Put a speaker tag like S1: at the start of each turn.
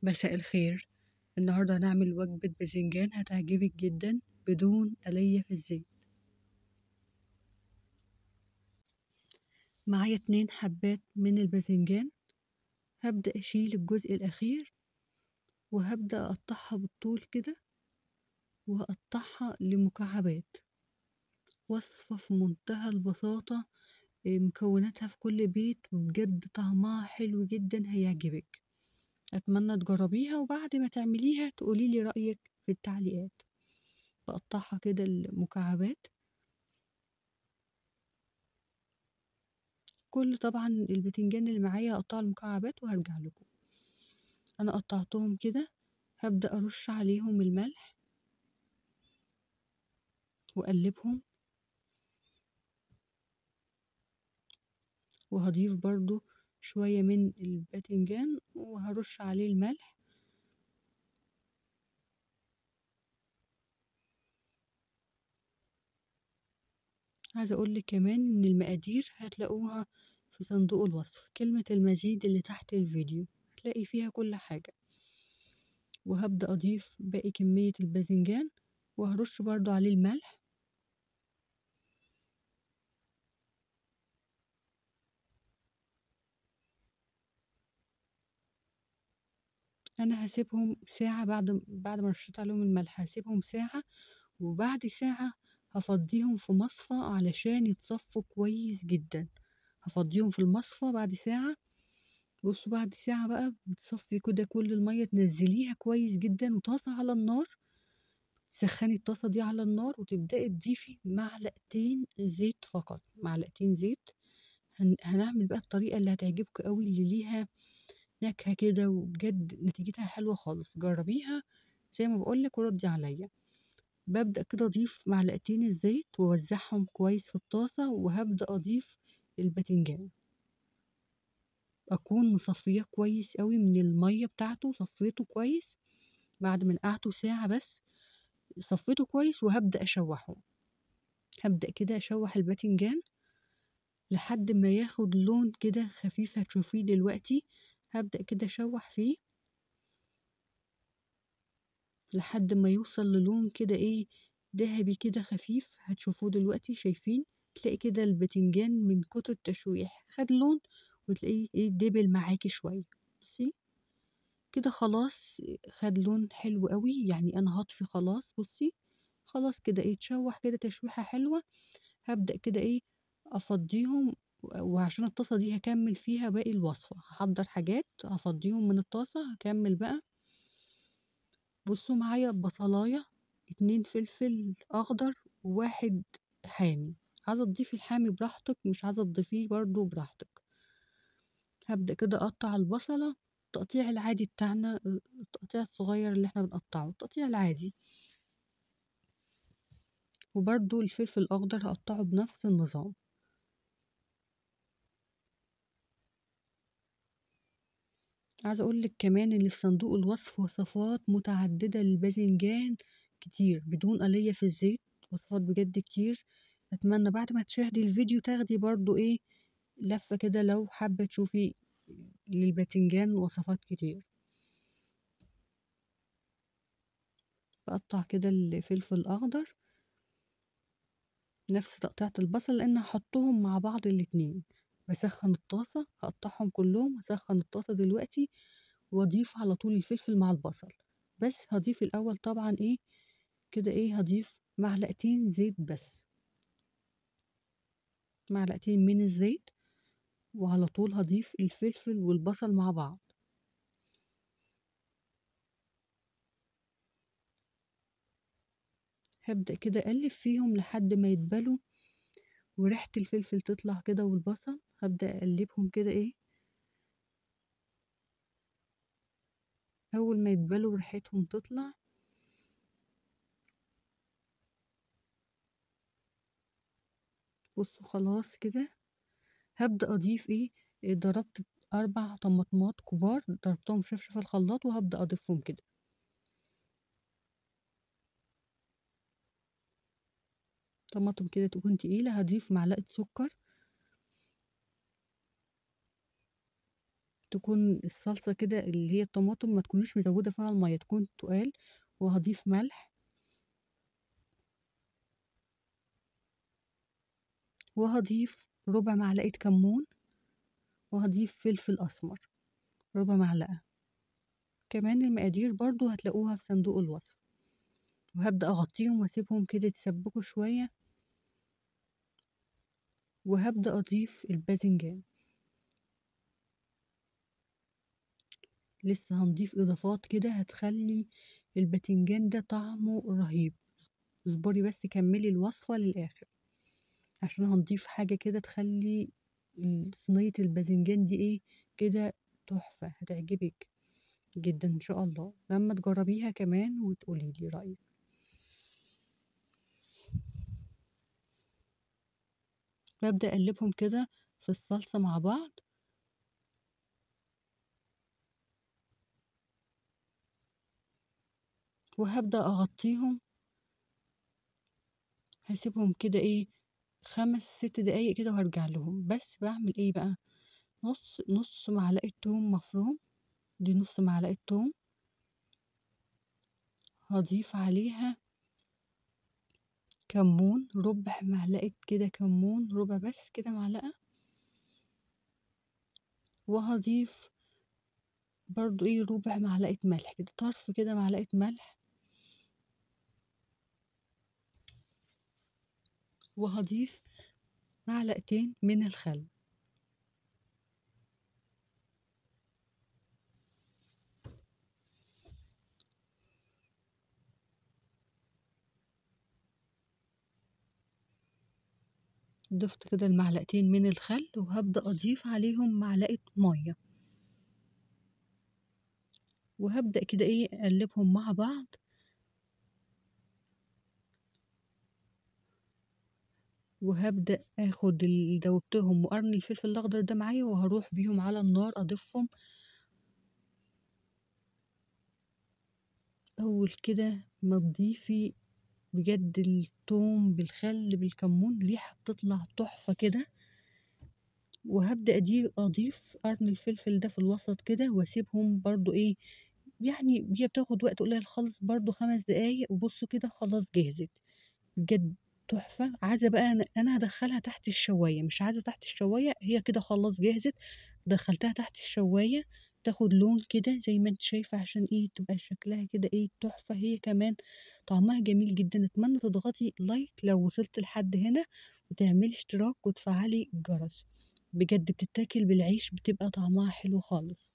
S1: مساء الخير. النهاردة هنعمل وجبة باذنجان هتعجبك جدا بدون قلية في الزيت. معايا 2 حبات من الباذنجان. هبدأ أشيل الجزء الأخير وهبدأ أقطعها بالطول كده، وهقطعها لمكعبات. وصفة في منتهى البساطة، مكوناتها في كل بيت، وبجد طعمها حلو جدا هيعجبك. أتمنى تجربيها، وبعد ما تعمليها تقوليلي رأيك في التعليقات. بقطعها كده المكعبات. كل طبعا البتنجان اللي معايا هقطعه المكعبات وهرجع لكم. انا قطعتهم كده. هبدأ ارش عليهم الملح واقلبهم، وهضيف برضو شوية من الباذنجان وهرش عليه الملح. عايزة اقولك كمان ان المقادير هتلاقوها في صندوق الوصف، كلمة المزيد اللي تحت الفيديو هتلاقي فيها كل حاجة. وهبدأ اضيف باقي كمية الباذنجان وهرش برضو عليه الملح. انا هسيبهم ساعة بعد ما رشيت عليهم الملح، هسيبهم ساعة. وبعد ساعة هفضيهم في مصفى علشان يتصفوا كويس جدا. هفضيهم في المصفى بعد ساعة. بصوا بعد ساعة بقى بتصفي كده كل المية، تنزليها كويس جدا وطاسة على النار. تسخني الطاسة دي على النار وتبدأي تضيفي معلقتين زيت فقط، معلقتين زيت. هنعمل بقى الطريقة اللي هتعجبكم قوي، اللي ليها نكهة كده، وبجد نتيجتها حلوة خالص. جربيها زي ما بقولك وردي عليا. ببدأ كده أضيف معلقتين الزيت وأوزعهم كويس في الطاسة، وهبدأ أضيف الباذنجان. أكون مصفياه كويس قوي من المية بتاعته، صفيته كويس بعد ما نقعته ساعة بس. صفيته كويس وهبدأ أشوحه. هبدأ كده أشوح الباذنجان لحد ما ياخد لون كده خفيف، هتشوفيه دلوقتي. هبدأ كده أشوح فيه لحد ما يوصل للون كده ايه، ذهبي كده خفيف. هتشوفوه دلوقتي، شايفين؟ تلاقي كده الباذنجان من كتر التشويح خد لون، وتلاقيه ايه دبل معاكي شويه. بصي كده خلاص، خد لون حلو قوي. يعني انا هطفي خلاص. بصي خلاص كده ايه، تشوح كده تشويحه حلوه. هبدأ كده ايه افضيهم. وعشان الطاسه دي هكمل فيها باقي الوصفه، هحضر حاجات هفضيهم من الطاسه، هكمل بقى. بصوا معايا بصلاية، 2 فلفل اخضر، وواحد حامي. عايزة تضيفي الحامي براحتك، مش عايزة تضيفيه برضو براحتك. هبدأ كده اقطع البصلة التقطيع العادي بتاعنا، التقطيع الصغير اللي احنا بنقطعه، التقطيع العادي. وبرضو الفلفل الاخضر هقطعه بنفس النظام. عايزة اقولك كمان ان في صندوق الوصف وصفات متعددة للباذنجان كتير بدون قلية في الزيت. وصفات بجد كتير. اتمنى بعد ما تشاهدي الفيديو تاخدي برضو ايه لفة كده، لو حابة تشوفي للباذنجان وصفات كتير. بقطع كده الفلفل الأخضر نفس تقطيعة البصل، لأن هحطهم مع بعض الاتنين. بسخن الطاسة، هقطعهم كلهم، هسخن الطاسة دلوقتي وأضيف على طول الفلفل مع البصل. بس هضيف الأول طبعا ايه كده، ايه هضيف معلقتين زيت بس، معلقتين من الزيت. وعلى طول هضيف الفلفل والبصل مع بعض. هبدأ كده أقلب فيهم لحد ما يتبلوا وريحة الفلفل تطلع كده والبصل. هبدأ أقلبهم كده ايه، أول ما يتبلوا ريحتهم تطلع. بصوا خلاص كده. هبدأ أضيف ايه، ضربت 4 طماطمات كبار، ضربتهم في الخلاط وهبدأ أضيفهم كده. طماطم كده تكون تقيلة. هضيف معلقة سكر تكون الصلصة كده اللي هي الطماطم ما تكونيش مزودة فيها المَيّة، تكون تُقال، وهاضيف ملح، وهاضيف ربع معلقة كمون، وهاضيف فلفل أسمر ربع معلقة. كمان المقادير برضه هتلاقوها في صندوق الوصف. وهابدأ أغطيهم وأسيبهم كده يتسبكوا شوية، وهابدأ أضيف الباذنجان. لسه هنضيف إضافات كده هتخلي الباذنجان ده طعمه رهيب. اصبري بس كملي الوصفة للآخر، عشان هنضيف حاجة كده تخلي صينية الباذنجان دي ايه كده تحفة، هتعجبك جدا ان شاء الله لما تجربيها كمان وتقولي لي رأيك. ببدأ اقلبهم كده في الصلصة مع بعض، وهبدأ اغطيهم. هسيبهم كده ايه 5 6 دقايق كده وهرجع لهم. بس بعمل ايه بقى، نص معلقة توم مفروم، دي نص معلقة توم. هضيف عليها كمون، ربع معلقة كده كمون، ربع بس كده معلقة. وهضيف برضو ايه ربع معلقة ملح كده، طرف كده معلقة ملح. وهضيف معلقتين من الخل. ضفت كده المعلقتين من الخل، وهبدأ أضيف عليهم معلقة مية، وهبدأ كده ايه أقلبهم مع بعض. وهبدأ اخد اللي دوبتهم وقرن الفلفل الأخضر ده معايا، وهروح بيهم على النار أضيفهم. أول كده ما تضيفي بجد التوم بالخل بالكمون ريحة بتطلع تحفة كده. وهبدأ أضيف قرن الفلفل ده في الوسط كده، وأسيبهم برضو إيه يعني هي بتاخد وقت قليل خالص برضو 5 دقايق. وبصوا كده خلاص جهزت بجد تحفة. عايزة بقى أنا هدخلها تحت الشواية، مش عايزة تحت الشواية، هي كده خلاص جهزت. دخلتها تحت الشواية تاخد لون كده زي ما انت شايفة، عشان ايه تبقى شكلها كده ايه تحفة. هي كمان طعمها جميل جدا. اتمنى تضغطي لايك لو وصلت لحد هنا، وتعملي اشتراك وتفعلي الجرس. بجد بتتاكل بالعيش بتبقى طعمها حلو خالص.